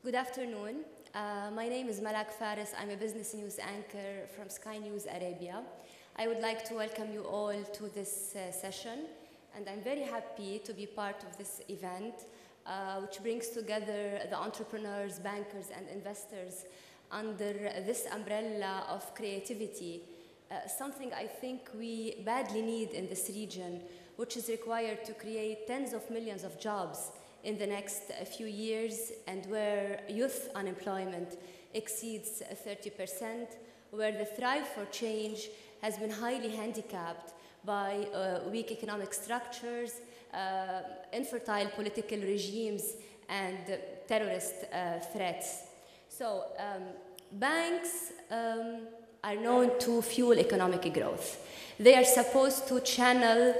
Good afternoon. My name is Malak. I'm a business news anchor from Sky News Arabia. I would like to welcome you all to this session, and I'm very happy to be part of this event, which brings together the entrepreneurs, bankers, and investors under this umbrella of creativity, something I think we badly need in this region, which is required to create tens of millions of jobs in the next few years, and where youth unemployment exceeds 30%, where the Thrive for Change has been highly handicapped by weak economic structures, infertile political regimes, and terrorist threats. So banks are known to fuel economic growth. They are supposed to channel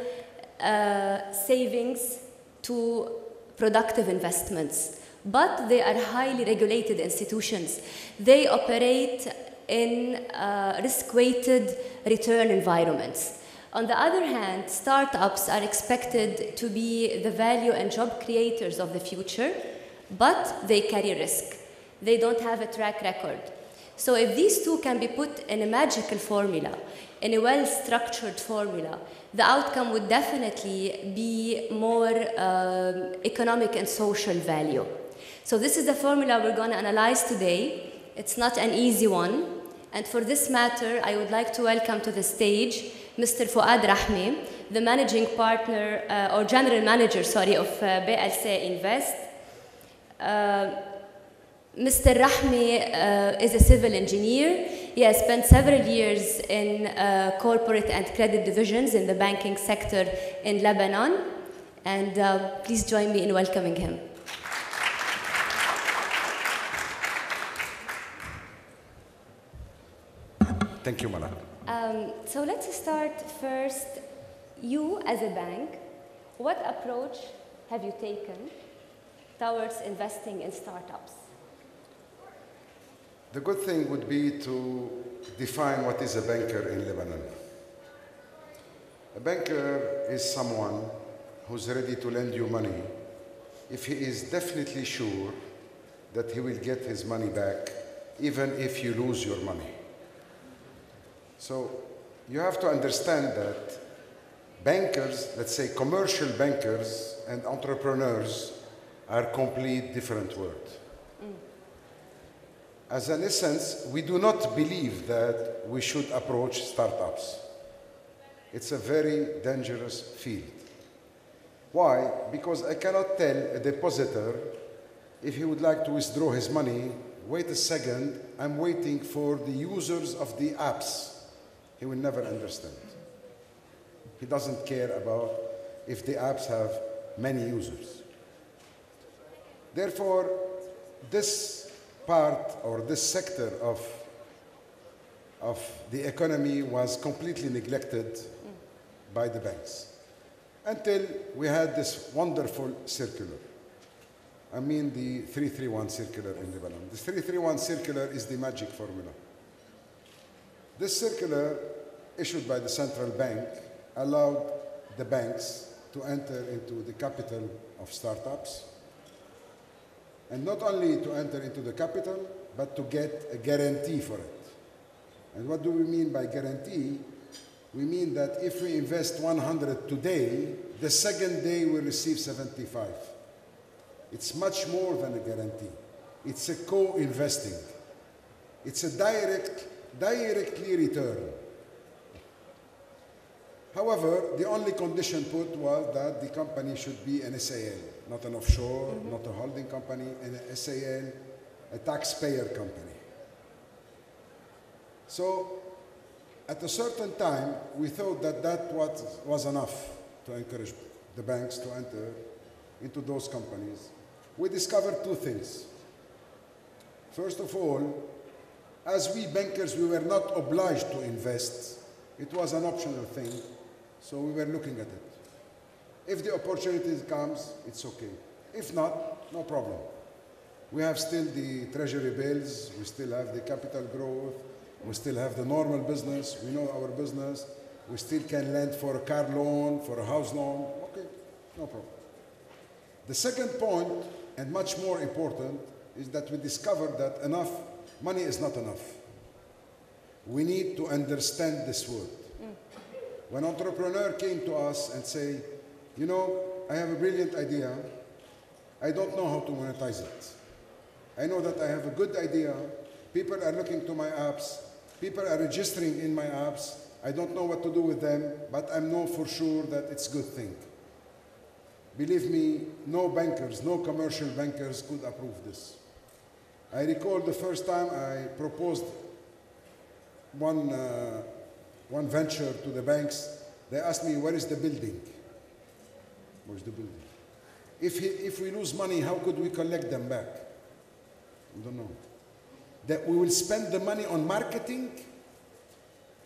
savings to productive investments, but they are highly regulated institutions. They operate in risk-weighted return environments. On the other hand, startups are expected to be the value and job creators of the future, but they carry risk. They don't have a track record. So if these two can be put in a magical formula, in a well-structured formula, the outcome would definitely be more economic and social value. So this is the formula we're going to analyze today. It's not an easy one. And for this matter, I would like to welcome to the stage Mr. Fouad Rahme, the managing partner, or general manager, sorry, of BLCInvest. Mr. Rahme is a civil engineer. He has spent several years in corporate and credit divisions in the banking sector in Lebanon. And please join me in welcoming him. Thank you, Malak. So let's start first. You, as a bank, what approach have you taken towards investing in startups? The good thing would be to define what is a banker in Lebanon. A banker is someone who's ready to lend you money if he is definitely sure that he will get his money back, even if you lose your money. So you have to understand that bankers, let's say commercial bankers and entrepreneurs, are complete different worlds. As an essence, we do not believe that we should approach startups. It's a very dangerous field. Why? Because I cannot tell a depositor if he would like to withdraw his money, wait a second, I'm waiting for the users of the apps. He will never understand. He doesn't care about if the apps have many users. Therefore, this part or this sector of the economy was completely neglected by the banks until we had this wonderful circular. I mean the 331 circular in Lebanon. The 331 circular is the magic formula. This circular, issued by the central bank, allowed the banks to enter into the capital of startups, and not only to enter into the capital, but to get a guarantee for it. And what do we mean by guarantee? We mean that if we invest 100 today, the second day we receive 75. It's much more than a guarantee. It's a co-investing. It's a directly return. However, the only condition put was that the company should be an SAL, not an offshore, not a holding company, an SAL, a taxpayer company. So, at a certain time, we thought that that was enough to encourage the banks to enter into those companies. We discovered two things. First of all, as we bankers, we were not obliged to invest. It was an optional thing. So we were looking at it. If the opportunity comes, it's okay. If not, no problem. We have still the treasury bills, we still have the capital growth, we still have the normal business, we know our business, we still can lend for a car loan, for a house loan, okay, no problem. The second point, and much more important, is that we discovered that enough money is not enough. We need to understand this word. When an entrepreneur came to us and say, you know, I have a brilliant idea, I don't know how to monetize it. I know that I have a good idea, people are looking to my apps, people are registering in my apps, I don't know what to do with them, but I know for sure that it's a good thing. Believe me, no bankers, no commercial bankers could approve this. I recall the first time I proposed one venture to the banks, they asked me, where is the building? Where's the building? If we lose money, how could we collect them back? I don't know. That we will spend the money on marketing,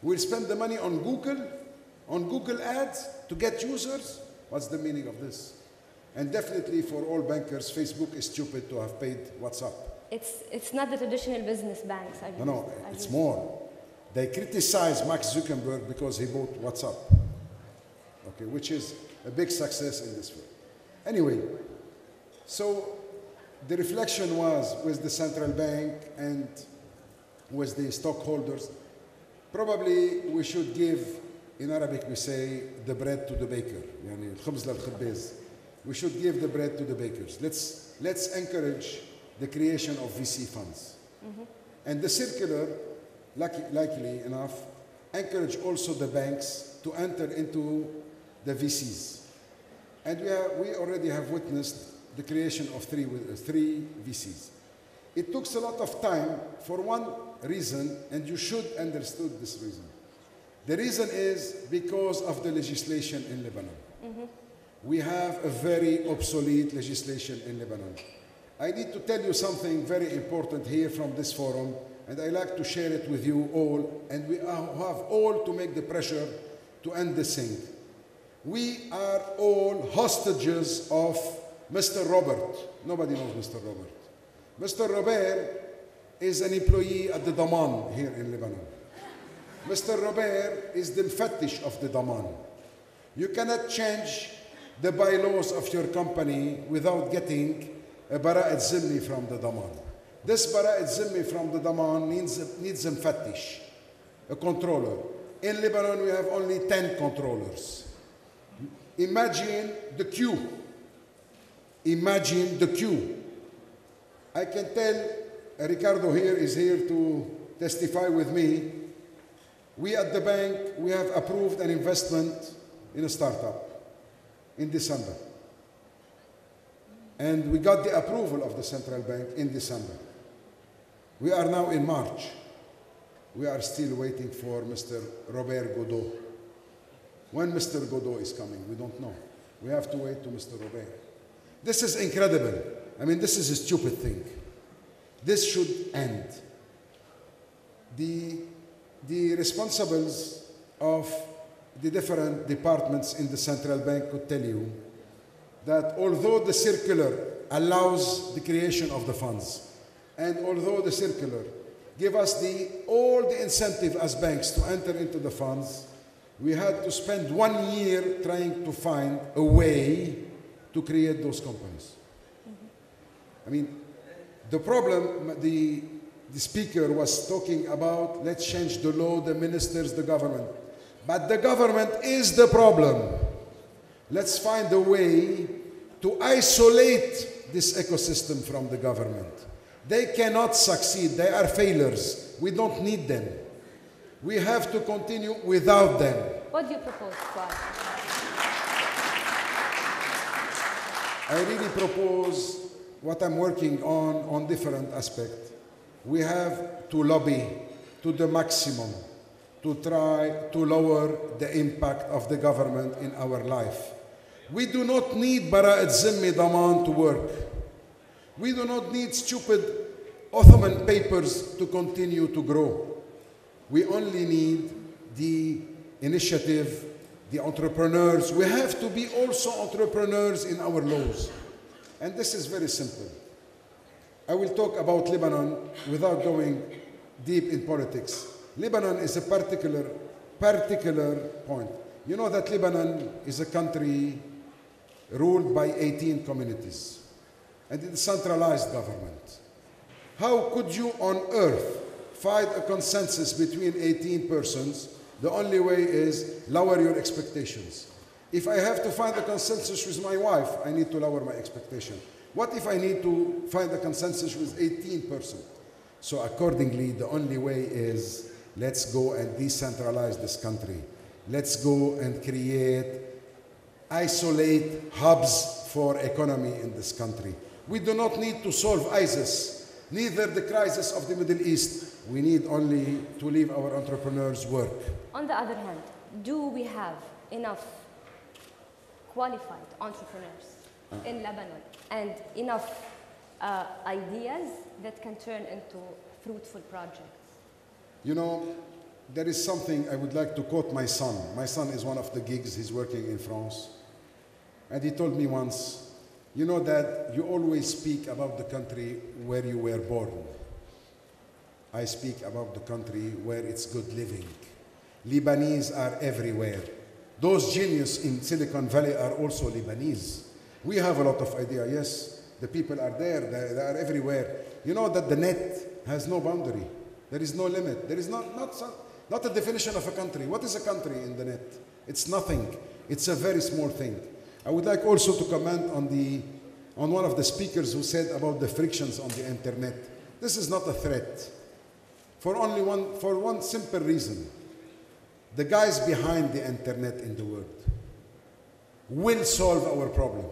we'll spend the money on Google ads to get users. What's the meaning of this? And definitely for all bankers, Facebook is stupid to have paid WhatsApp. It's not the traditional business banks. No, it's more. They criticize Mark Zuckerberg because he bought WhatsApp, okay, which is a big success in this field. Anyway, so the reflection was with the central bank and with the stockholders, probably we should give, in Arabic we say, the bread to the baker. يعني الخبز للخباز. We should give the bread to the bakers. Let's encourage the creation of VC funds. And the circular, likely enough, encourage also the banks to enter into the VCs. And we already have witnessed the creation of three VCs. It took a lot of time for one reason, and you should understood this reason. The reason is because of the legislation in Lebanon. We have a very obsolete legislation in Lebanon. I need to tell you something very important here from this forum, and I like to share it with you all, and we have all to make the pressure to end this thing. We are all hostages of Mr. Robert. Nobody knows Mr. Robert. Mr. Robert is an employee at the Daman here in Lebanon. Mr. Robert is the fetish of the Daman. You cannot change the bylaws of your company without getting a bara'at zimmi from the Daman. This bara'at zimmi from the Daman needs a fetish, a controller. In Lebanon, we have only 10 controllers. Imagine the queue. Imagine the queue. I can tell, Ricardo here is here to testify with me. We at the bank, we have approved an investment in a startup in December. And we got the approval of the central bank in December. We are now in March. We are still waiting for Mr. Robert Godot. When Mr. Godot is coming, we don't know. We have to wait to Mr. Robert. This is incredible. I mean, this is a stupid thing. This should end. The responsibles of the different departments in the central bank could tell you that although the circular allows the creation of the funds, and although the circular give us all the incentive as banks to enter into the funds, we had to spend 1 year trying to find a way to create those companies. I mean, the problem, the speaker was talking about, let's change the law, the ministers, the government. But the government is the problem. Let's find a way to isolate this ecosystem from the government. They cannot succeed. They are failures. We don't need them. We have to continue without them. What do you propose, Fouad? I really propose what I'm working on different aspects. We have to lobby to the maximum to try to lower the impact of the government in our life. We do not need bara'at zimmi daman to work. We do not need stupid Ottoman papers to continue to grow. We only need the initiative, the entrepreneurs. We have to be also entrepreneurs in our laws. And this is very simple. I will talk about Lebanon without going deep in politics. Lebanon is a particular point. You know that Lebanon is a country ruled by 18 communities. And it's a centralized government. How could you on earth find a consensus between 18 persons? The only way is lower your expectations. If I have to find a consensus with my wife, I need to lower my expectation. What if I need to find a consensus with 18 persons? So accordingly, the only way is let's go and decentralize this country. Let's go and isolate hubs for economy in this country. We do not need to solve ISIS, neither the crisis of the Middle East. We need only to leave our entrepreneurs work. On the other hand, do we have enough qualified entrepreneurs in Lebanon and enough ideas that can turn into fruitful projects? You know, there is something I would like to quote my son. My son is one of the gigs, he's working in France. And he told me once, you know that you always speak about the country where you were born. I speak about the country where it's good living. Lebanese are everywhere. Those geniuses in Silicon Valley are also Lebanese. We have a lot of ideas, yes. The people are there, they are everywhere. You know that the net has no boundary. There is no limit. There is not a definition of a country. What is a country in the net? It's nothing. It's a very small thing. I would like also to comment on one of the speakers who said about the frictions on the internet. This is not a threat. For one simple reason. The guys behind the internet in the world will solve our problem.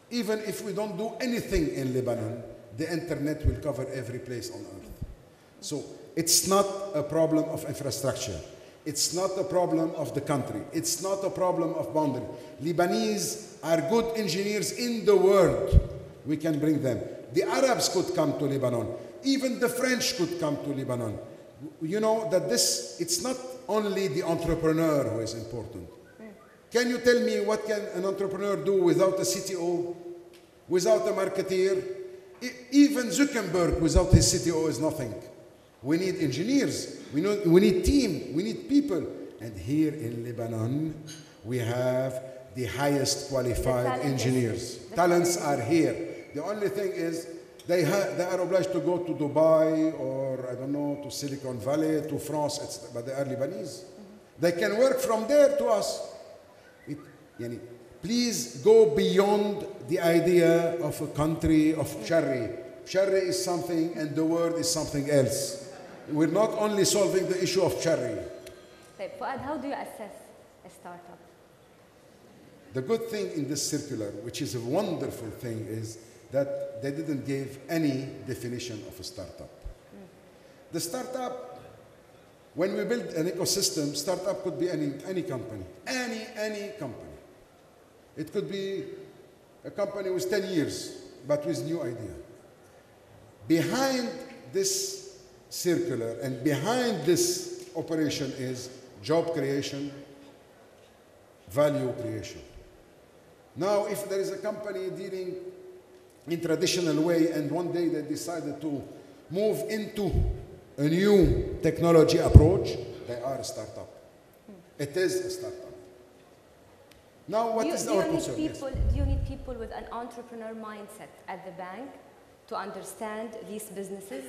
Even if we don't do anything in Lebanon, the internet will cover every place on earth. So it's not a problem of infrastructure. It's not a problem of the country. It's not a problem of boundary. Lebanese are good engineers in the world. We can bring them. The Arabs could come to Lebanon. Even the French could come to Lebanon. You know that it's not only the entrepreneur who is important. Can you tell me what can an entrepreneur do without a CTO, without a marketeer? Even Zuckerberg without his CTO is nothing. We need engineers, we need team, we need people. And here in Lebanon, we have the highest qualified engineers. Talents are here. The only thing is they are obliged to go to Dubai or, I don't know, to Silicon Valley, to France, but they are Lebanese. They can work from there to us. Please go beyond the idea of a country of Sharri. Sharri is something and the world is something else. We're not only solving the issue of Sharri. Fouad, how do you assess a startup? The good thing in this circular, which is a wonderful thing, is that they didn't give any definition of a startup. The startup, when we build an ecosystem, startup could be any company, any company. It could be a company with 10 years, but with new idea. Behind this circular and behind this operation is job creation, value creation. Now, if there is a company dealing in traditional way and one day they decided to move into a new technology approach, they are a startup. It is a startup. Now, what is our concern? Do you need people with an entrepreneur mindset at the bank to understand these businesses,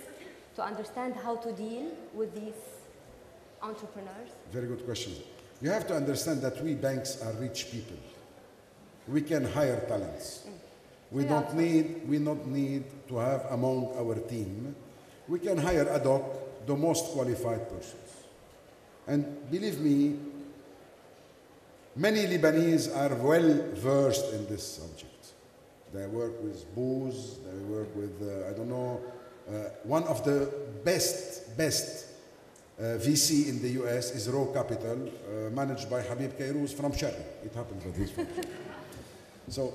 to understand how to deal with these entrepreneurs? Very good question. You have to understand that we banks are rich people. We can hire talents. We don't need to have among our team. We can hire ad hoc the most qualified persons. And believe me, many Lebanese are well versed in this subject. They work with booze, they work with, I don't know, one of the best VC in the US is Raw Capital, managed by Habib Kairouz from Sharm. It happens that he's from Sharm. So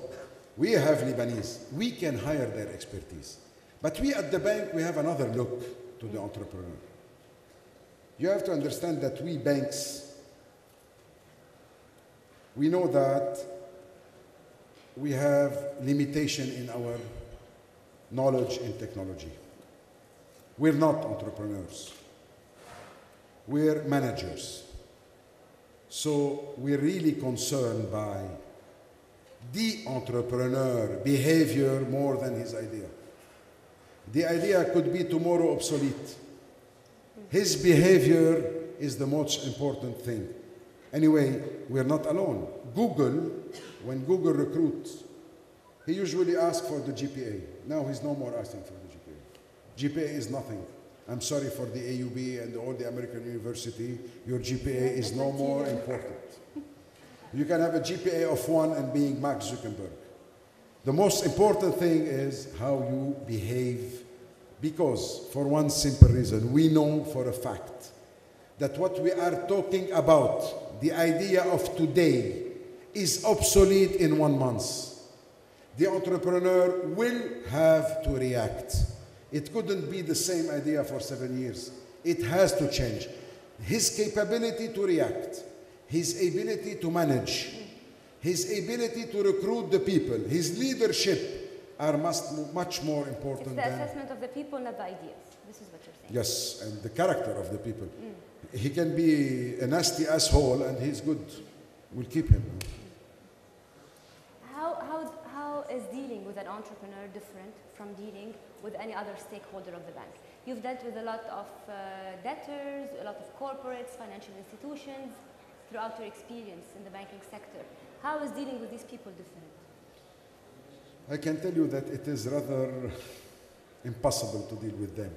we have Lebanese. We can hire their expertise. But we at the bank, we have another look to the entrepreneur. You have to understand that we banks, we know that we have limitation in our knowledge in technology. We're not entrepreneurs. We're managers. So we're really concerned by the entrepreneur behavior more than his idea. The idea could be tomorrow obsolete. His behavior is the most important thing. Anyway, we're not alone. Google, when Google recruits, he usually asks for the GPA. Now he's no more asking for the GPA. GPA is nothing. I'm sorry for the AUB and all the American university. Your GPA is no more important. You can have a GPA of 1 and being Mark Zuckerberg. The most important thing is how you behave, because for one simple reason, we know for a fact that what we are talking about, the idea of today, is obsolete in 1 month. The entrepreneur will have to react. It couldn't be the same idea for 7 years. It has to change. His capability to react, his ability to manage, his ability to recruit the people, his leadership are much more important than... It's the assessment of the people, not the ideas. This is what you're saying. Yes, and the character of the people. He can be a nasty asshole and he's good. We'll keep him. How is dealing with an entrepreneur different from dealing with any other stakeholder of the bank? You've dealt with a lot of debtors, a lot of corporates, financial institutions throughout your experience in the banking sector. How is dealing with these people different? I can tell you that it is rather impossible to deal with them.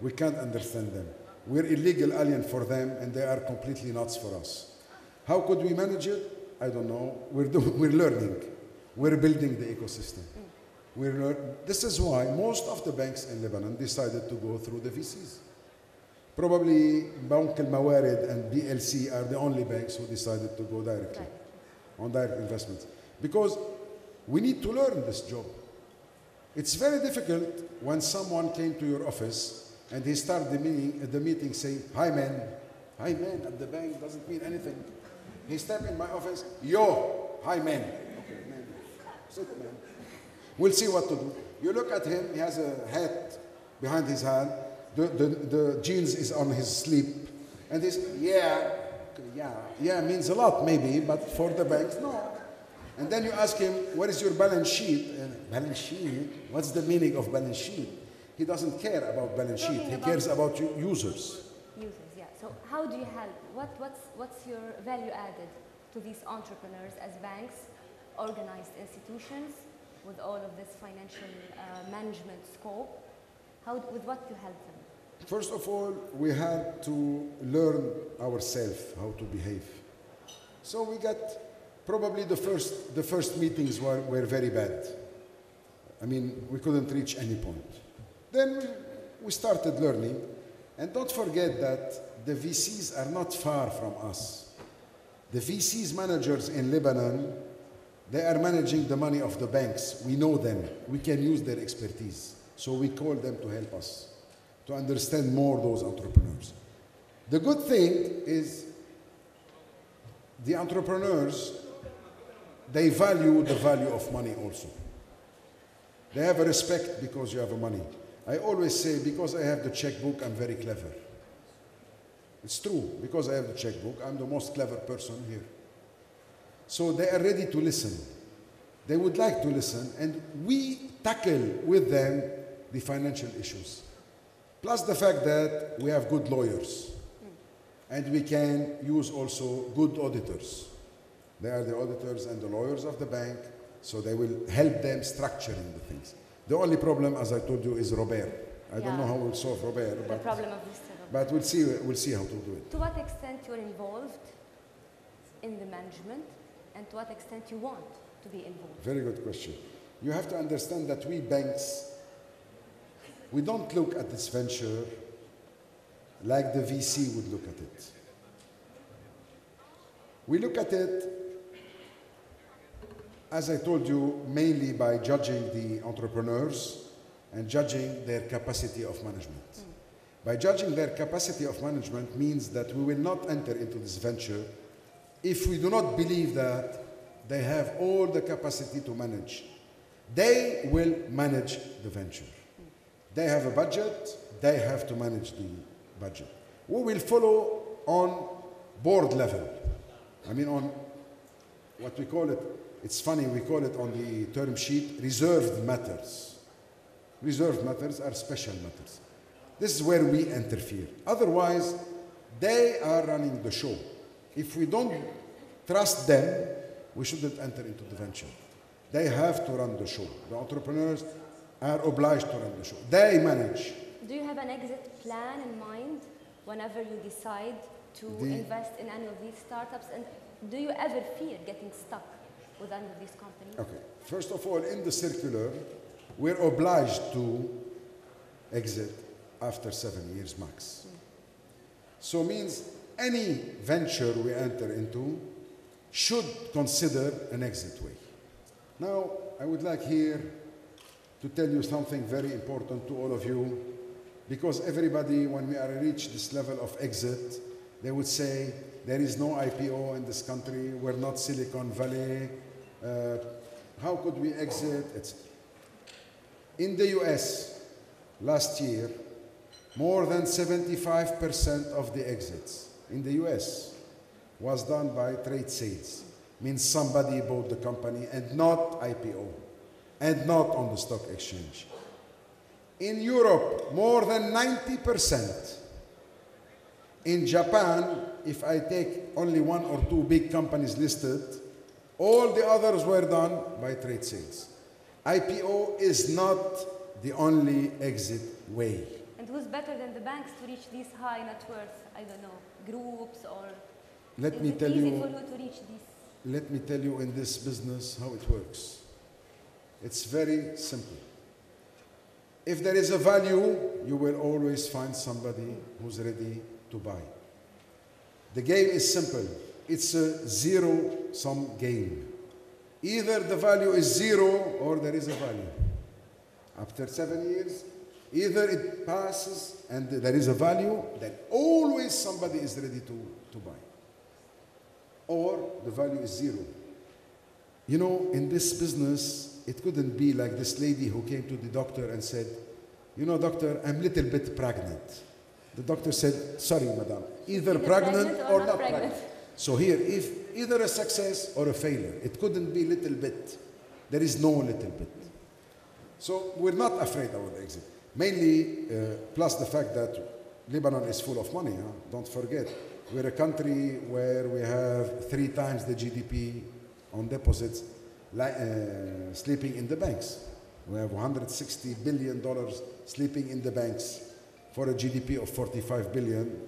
We can't understand them. We're illegal alien for them and they are completely nuts for us. How could we manage it? I don't know. We're learning. We're building the ecosystem. This is why most of the banks in Lebanon decided to go through the VCs. Probably Bank al-Mawarid and BLC are the only banks who decided to go directly on direct investments. Because we need to learn this job. It's very difficult when someone came to your office and he started the meeting saying, "Hi man." Hi man at the bank doesn't mean anything. He stepped in my office, "Yo, hi man." Okay, man. Sit, man. We'll see what to do. You look at him, he has a hat behind his hand, the jeans is on his sleeve, and he's, yeah means a lot maybe, but for the banks, no. And then you ask him, what is your balance sheet? And balance sheet? What's the meaning of balance sheet? He doesn't care about balance sheet, he cares about users. Users, yeah. So how do you help? What's your value added to these entrepreneurs as banks, organized institutions, with all of this financial management scope? With what you help them? First of all, we had to learn ourselves how to behave. So we got, probably the first meetings were very bad. I mean, we couldn't reach any point. Then we started learning, and don't forget that the VCs are not far from us. The VCs managers in Lebanon, they are managing the money of the banks. We know them. We can use their expertise. So we call them to help us, to understand more those entrepreneurs. The good thing is the entrepreneurs, they value the value of money also. They have a respect because you have a money. I always say, because I have the checkbook, I'm very clever. It's true. Because I have the checkbook, I'm the most clever person here. So they are ready to listen. They would like to listen, and we tackle with them the financial issues. Plus the fact that we have good lawyers, and we can use also good auditors. They are the auditors and the lawyers of the bank, so they will help them structuring the things. The only problem, as I told you, is Robert. I don't know how we'll solve Robert. The problem of this. But we'll see how to do it. To what extent you're involved in the management, and to what extent you want to be involved? Very good question. You have to understand that we banks, we don't look at this venture like the VC would look at it. We look at it, as I told you, mainly by judging the entrepreneurs and judging their capacity of management. By judging their capacity of management means that we will not enter into this venture if we do not believe that they have all the capacity to manage. They will manage the venture. They have a budget, they have to manage the budget. We will follow on board level. I mean, on what we call it, it's funny, we call it on the term sheet, reserved matters. reserve matters are special matters. This is where we interfere. Otherwise, they are running the show. If we don't trust them, we shouldn't enter into the venture. They have to run the show. The entrepreneurs are obliged to run the show. They manage. Do you have an exit plan in mind whenever you decide to invest in any of these startups? And do you ever fear getting stuck with any of these companies? Okay. First of all, in the circular, we're obliged to exit after 7 years max. So means any venture we enter into should consider an exit way. Now, I would like here to tell you something very important to all of you, because everybody, when we are reach this level of exit, they would say, there is no IPO in this country, we're not Silicon Valley, how could we exit, etc. In the US, last year, more than 75% of the exits in the US was done by trade sales. Means somebody bought the company and not IPO, and not on the stock exchange. In Europe, more than 90%. In Japan, if I take only 1 or 2 big companies listed, all the others were done by trade sales. IPO is not the only exit way. And who's better than the banks to reach these high net worth, I don't know, groups, or Let me is it tell easy you, for you to reach these? let me tell you in this business how it works. It's very simple. If there is a value, you will always find somebody who's ready to buy. The game is simple. It's a zero-sum game. Either the value is zero or there is a value. After 7 years, either it passes and there is a value, then always somebody is ready to buy. Or the value is zero. You know, in this business, it couldn't be like this lady who came to the doctor and said, you know, doctor, I'm a little bit pregnant. The doctor said, sorry, madam, either pregnant or not pregnant. So here, if either a success or a failure, it couldn't be little bit. There is no little bit. So we're not afraid of the exit. Mainly, plus the fact that Lebanon is full of money. Huh? Don't forget, we're a country where we have 3 times the GDP on deposits sleeping in the banks. We have $160 billion sleeping in the banks for a GDP of 45 billion.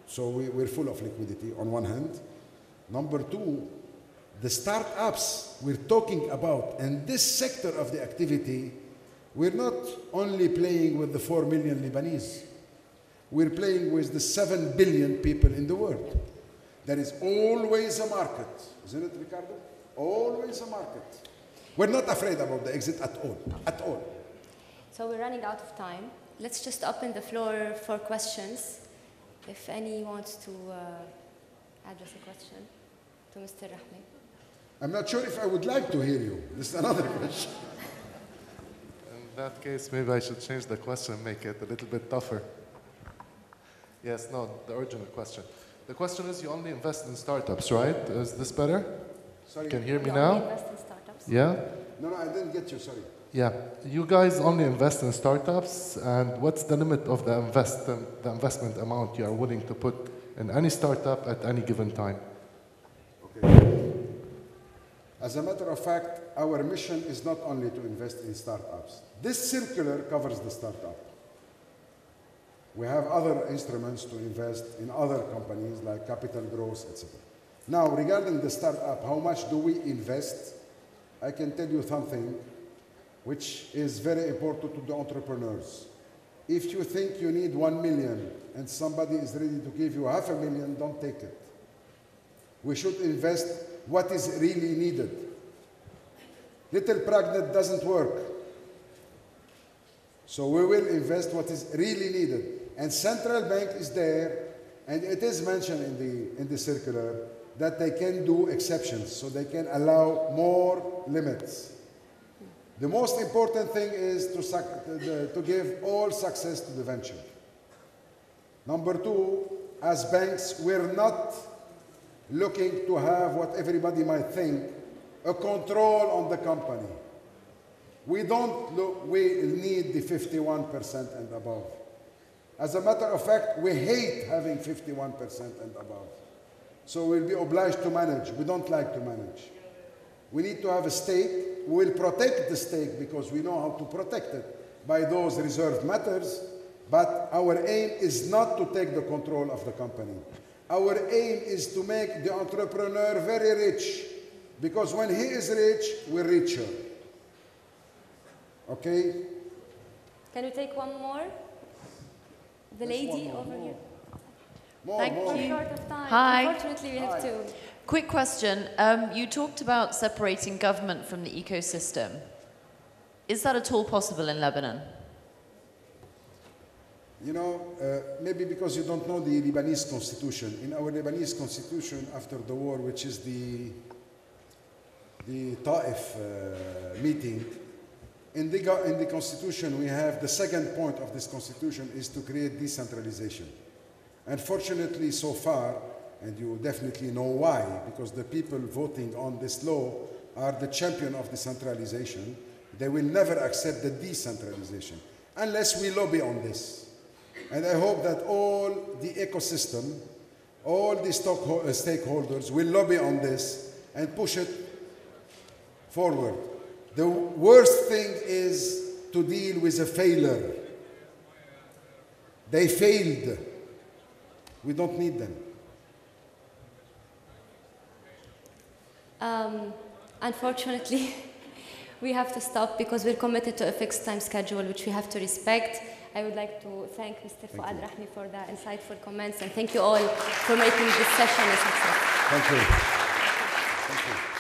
So we're full of liquidity on one hand. Number 2, the startups we're talking about and this sector of the activity, we're not only playing with the 4 million Lebanese. We're playing with the 7 billion people in the world. There is always a market. Isn't it, Ricardo? Always a market. We're not afraid about the exit at all. At all. So we're running out of time. Let's just open the floor for questions. If any wants to address a question to Mr. Rahme. I'm not sure if I would like to hear you. This is another question. In that case, maybe I should change the question and make it a little bit tougher. Yes, no, the original question. The question is, you only invest in startups, right? Is this better? Sorry. Can you hear me You now? only invest in startups? Yeah? No, I didn't get you, sorry. Yeah. You guys only invest in startups, and what's the limit of the investment amount you are willing to put in any startup at any given time? Okay. As a matter of fact, our mission is not only to invest in startups. This circular covers the startup. We have other instruments to invest in other companies like capital growth, etc. Now, regarding the startup, how much do we invest? I can tell you something which is very important to the entrepreneurs. If you think you need 1 million and somebody is ready to give you $500,000, don't take it. We should invest what is really needed. Little pregnant doesn't work. So we will invest what is really needed. And central bank is there, and it is mentioned in the circular that they can do exceptions, so they can allow more limits. The most important thing is to give all success to the venture. Number 2, as banks, we're not looking to have what everybody might think, a control on the company. We need the 51% and above. As a matter of fact, we hate having 51% and above. So we'll be obliged to manage. We don't like to manage. We need to have a stake. We'll protect the stake because we know how to protect it by those reserved matters. But our aim is not to take the control of the company. Our aim is to make the entrepreneur very rich. Because when he is rich, we're richer. Okay? Can we take one more? The lady over here. Thank you. We're short of time. Hi. Unfortunately, we have to. Quick question. You talked about separating government from the ecosystem. Is that at all possible in Lebanon? You know, maybe because you don't know the Lebanese constitution. In our Lebanese constitution after the war, which is the Ta'if meeting, in the constitution we have the second point of this constitution is to create decentralization. Unfortunately, so far, and you definitely know why, because the people voting on this law are the champion of decentralization. They will never accept the decentralization unless we lobby on this. And I hope that all the ecosystem, all the stakeholders will lobby on this and push it forward. The worst thing is to deal with a failure. They failed. We don't need them. Unfortunately, we have to stop because we're committed to a fixed time schedule, which we have to respect. I would like to thank Mr. Fouad Rahme for the insightful comments, and thank you all for making this session a success. Thank you. Thank you.